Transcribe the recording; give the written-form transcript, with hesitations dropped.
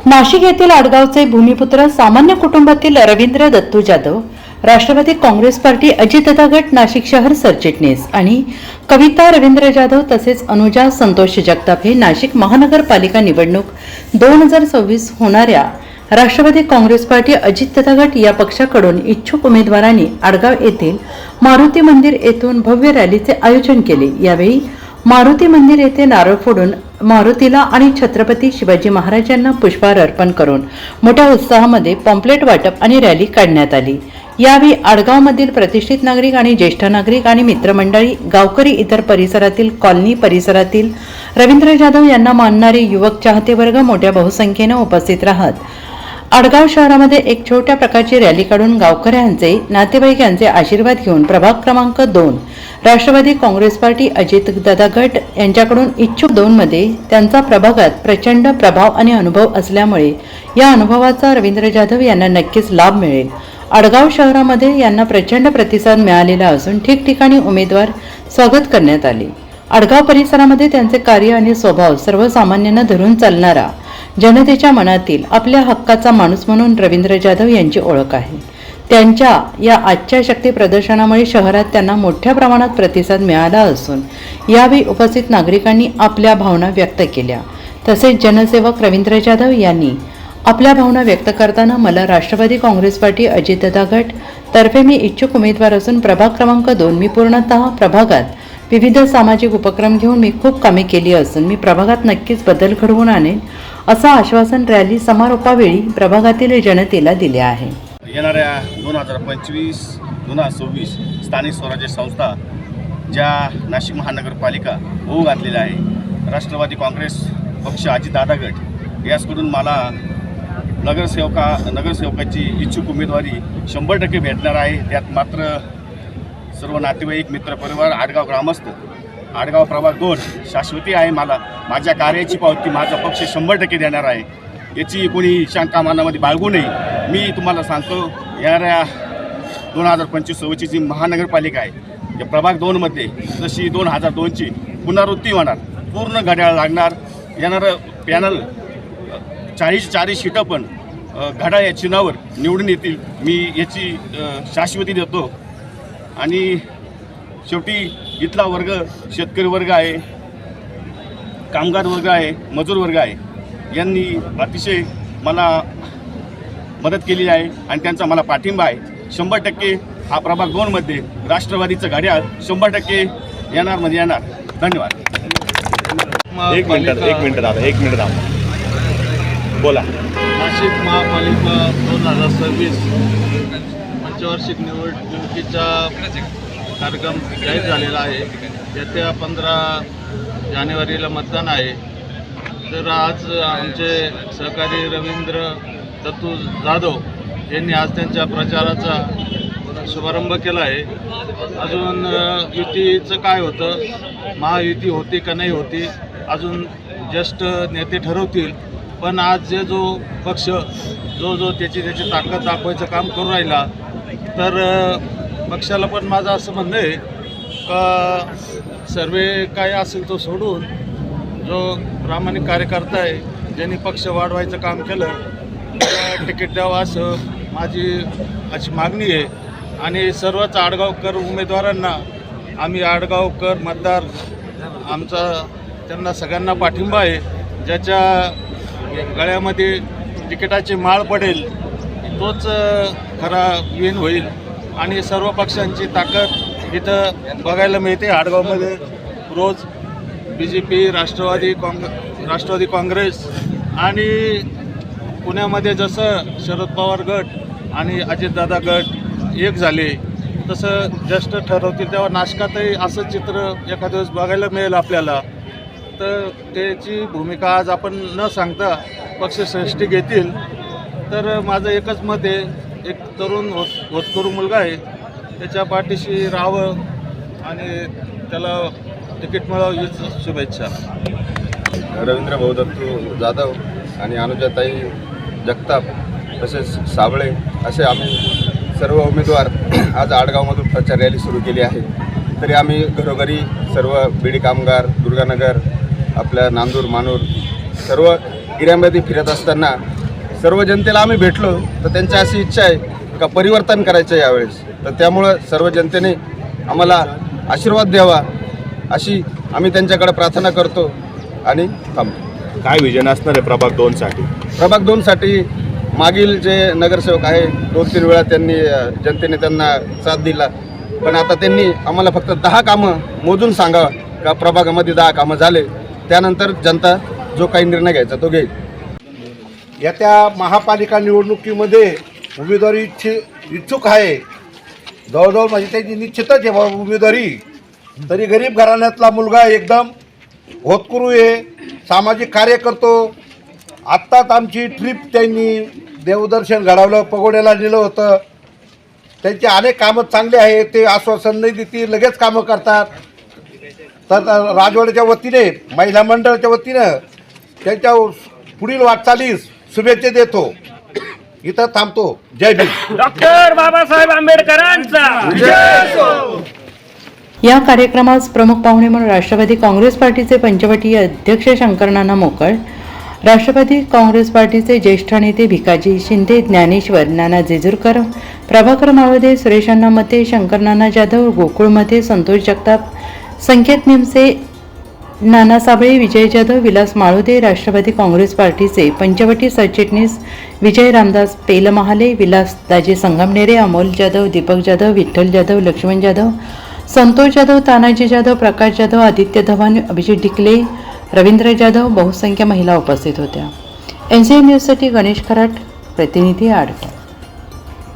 नाशिक येथील आडगावचे भूमिपुत्र सामान्य कुटुंबातील रवींद्र दत्तू जाधव, राष्ट्रवादी काँग्रेस पार्टी अजितदादा गट नाशिक शहर सरचिटणीस आणि कविता रवींद्र जाधव तसेच अनुजा संतोष जगताप हे नाशिक महानगरपालिका निवडणूक 2026 होणाऱ्या राष्ट्रवादी काँग्रेस पार्टी अजितदादा गट या पक्षाकडून इच्छुक उमेदवारांनी आडगाव येथील मारुती मंदिर येथून भव्य रॅलीचे आयोजन केले। यावेळी मारुती मंदिर येथे नारळ फोडून मारुतीला आणि छत्रपती शिवाजी महाराजांना पुष्पहार अर्पण करून मोठ्या उत्साहामध्ये पॉम्पलेट वाटप आणि रॅली काढण्यात आली। यावेळी आडगावमधील प्रतिष्ठित नागरिक आणि ज्येष्ठ नागरिक आणि मित्रमंडळी, गावकरी, इतर परिसरातील कॉलनी परिसरातील रवींद्र जाधव यांना मानणारे युवक चाहते वर्ग मोठ्या बहुसंख्येने उपस्थित राहत आडगाव शहरामध्ये एक छोट्या प्रकारची रॅली काढून गावकऱ्यांचे, नातेवाईकांचे आशीर्वाद घेऊन प्रभाग क्रमांक 2 राष्ट्रवादी काँग्रेस पार्टी अजितदादा गट यांच्याकडून इच्छुक 2 मध्ये त्यांचा प्रभागात प्रचंड प्रभाव आणि अनुभव असल्यामुळे या अनुभवाचा रवींद्र जाधव यांना नक्कीच लाभ मिळेल। आडगाव शहरामध्ये यांना प्रचंड प्रतिसाद मिळालेला असून ठिकठिकाणी उमेदवार स्वागत करण्यात आले। आडगाव परिसरामध्ये त्यांचे कार्य आणि स्वभाव सर्वसामान्यांना धरून चालणारा, जनतेच्या मनातील आपल्या हक्काचा माणूस म्हणून रवींद्र जाधव यांची ओळख आहे। त्यांच्या या आजच्या शक्ती प्रदर्शनामुळे शहरात त्यांना मोठ्या प्रमाणात प्रतिसाद मिळाला असून यावेळी उपस्थित नागरिकांनी आपल्या भावना व्यक्त केल्या। तसेच जनसेवक रवींद्र जाधव यांनी आपल्या भावना व्यक्त करताना मला राष्ट्रवादी काँग्रेस पार्टी अजितदादा गट तर्फे मी इच्छुक उमेदवार असून प्रभाग क्रमांक 2 मी पूर्णतः प्रभागात विविध सामाजिक उपक्रम घेऊन मी खूप कामे केली असून मी प्रभागात नक्कीच बदल घडवून आणेन असं आश्वासन रॅली समारोपावेळी प्रभागातील जनतेला दिले आहे। येणाऱ्या 2025-2026 स्थानिक स्वराज्य संस्था ज्या नाशिक महानगरपालिका होऊ घातलेल्या आहे, राष्ट्रवादी काँग्रेस पक्ष अजितदादा गट याचकडून मला नगरसेवकाची इच्छुक उमेदवारी 100% भेटणार आहे। त्यात मात्र सर्व नातेवाईक, मित्रपरिवार, आडगाव ग्रामस्थ, आडगाव प्रभाग 2 शाश्वती आहे। मला माझ्या कार्याची पावती माझा पक्ष 100% देणार आहे, याची कोणी शंका मनामध्ये बाळगू नये। मी तुम्हाला सांगतो, येणाऱ्या 2025-26 जी महानगरपालिका आहे, या प्रभाग 2 मध्ये जशी 2002ची पुनरावृत्ती होणार, पूर्ण घड्याळ लागणार। येणारं पॅनल 40 सीटं पण घड्याळ या चिन्हावर निवडून येतील, मी याची शाश्वती देतो। आणि शेवटी इथला वर्ग शेतकरी वर्ग आहे, कामगार वर्ग आहे, मजूर वर्ग आहे, यांनी अतिशय मला मदत केली आहे आणि त्यांचा मला पाठिंबा आहे। 100% हा प्रभाग 2 मध्ये राष्ट्रवादीचं घड्याळ 100% येणार म्हणजे येणार। धन्यवाद। एक मिनिट दादा बोला। नाशिक महापालिका 2026 पंचवार्षिक निवडणुकीचा कार्यक्रम जाहीर झालेला आहे। येत्या 15 जानेवारीला मतदान आहे। तर आज आमचे सहकारी रवींद्र दत्तू जाधव यांनी आज त्यांच्या प्रचाराचा शुभारंभ केला आहे। अजून युतीचं काय होतं, महायुती होती का नाही होती, अजून ज्येष्ठ नेते ठरवतील। पण आज जो पक्ष जो त्याची ताकद दाखवायचं काम करू राहिला, तर पक्षाला पण माझं असं म्हणणं आहे का सर्वे काय असेल तो सोडून जो प्रामाणिक कार्यकर्ता आहे, ज्यांनी पक्ष वाढवायचं काम केलं, त्याला तिकीट द्यावं असं माझी अशी मागणी आहे। आणि सर्वच आडगावकर उमेदवारांना आम्ही आडगावकर मतदार आमचा त्यांना सगळ्यांना पाठिंबा आहे। ज्याच्या गळ्यामध्ये तिकिटाची माळ पडेल तोच खरा विन होईल। आणि सर्व पक्षांची ताकद इथं बघायला मिळते आडगावमध्ये। रोज BJP, राष्ट्रवादी काँग्रेस आणि पुण्यामध्ये जसं शरद पवार गट आणि अजितदादा गट एक झाले, तसं ज्येष्ठ ठरवतील तेव्हा नाशकातही असं चित्र एखाद्या दिवस बघायला मिळेल आपल्याला। तर त्याची भूमिका आज आपण न सांगता पक्षश्रेष्ठी घेतील। तर माझं एकच मत आहे, एक तरुण होतकरू मुलगा आहे, त्याच्या पाठीशी राहावं आणि त्याला तिकीट मिळावं हीच शुभेच्छा। रवींद्र भाऊ दत्तू जाधव आणि अनुजाताई जगताप तसेच साबळे असे आम्ही सर्व उमेदवार आज आडगावमधून प्रचार रॅली सुरू केली आहे। तरी आम्ही घरोघरी सर्व बीडी कामगार, दुर्गानगर, आपल्या नांदूर, मानूर सर्व एरियामध्ये फिरत असताना सर्व जनतेला आम्ही भेटलो तर त्यांची अशी इच्छा आहे का परिवर्तन करायचं यावेळेस, तर त्यामुळं सर्व जनतेने आम्हाला आशीर्वाद द्यावा अशी आम्ही त्यांच्याकडे प्रार्थना करतो आणि थांबतो. काय विजन असणार आहे प्रभाग 2साठी? प्रभाग 2साठी मागील जे नगरसेवक आहे 2-3 वेळा त्यांनी जनतेने त्यांना साथ दिला, पण आता त्यांनी आम्हाला फक्त 10 कामं मोजून सांगा का प्रभागामध्ये 10 कामं झाले, त्यानंतर जनता जो काही निर्णय घ्यायचा तो घेईल. येत्या महापालिका निवडणुकीमध्ये उमेदवारी इच्छुक आहे. जवळजवळ म्हणजे त्यांची निश्चितच आहे उमेदवारी. तरी गरीब घराण्यातला मुलगा एकदम होतकरू आहे, सामाजिक कार्य करतो. आत्ताच आमची ट्रिप त्यांनी देवदर्शन घडवलं, पगोड्याला नेलं होतं. त्यांचे अनेक कामं चांगले आहेत, ते आश्वासन नाही देतील, लगेच कामं करतात. तर राजवाड्याच्या वतीने महिला मंडळाच्या वतीनं त्यांच्या पुढील वाटचालीस शुभेच्छा देतो. इथं थांबतो. जय भीम. डॉक्टर बाबासाहेब आंबेडकरांचा या कार्यक्रमास प्रमुख पाहुणे म्हणून राष्ट्रवादी काँग्रेस पार्टीचे पंचवटी अध्यक्ष शंकरनाना मोकळ, राष्ट्रवादी काँग्रेस पार्टीचे ज्येष्ठ नेते भिकाजी शिंदे, ज्ञानेश्वर, नाना जेजूरकर, प्रभाकर माळवदे, सुरेश अण्णा मते, शंकरनाना जाधव, गोकुळ मते, संतोष जगताप, संकेत निमसे, नाना साबळे, विजय जाधव, विलास माळुदे, राष्ट्रवादी काँग्रेस पार्टीचे पंचवटी सरचिटणीस विजय रामदास पेलमहाले, विलास दाजी संगमनेरे, अमोल जाधव, दीपक जाधव, विठ्ठल जाधव, लक्ष्मण जाधव, संतोष जाधव, तानाजी जाधव, प्रकाश जाधव, आदित्य धवन, अभिजित डिकले, रवींद्र जाधव, बहुसंख्य महिला उपस्थित होत्या. NCN न्यूजसाठी गणेश खराट, प्रतिनिधी आडगाव.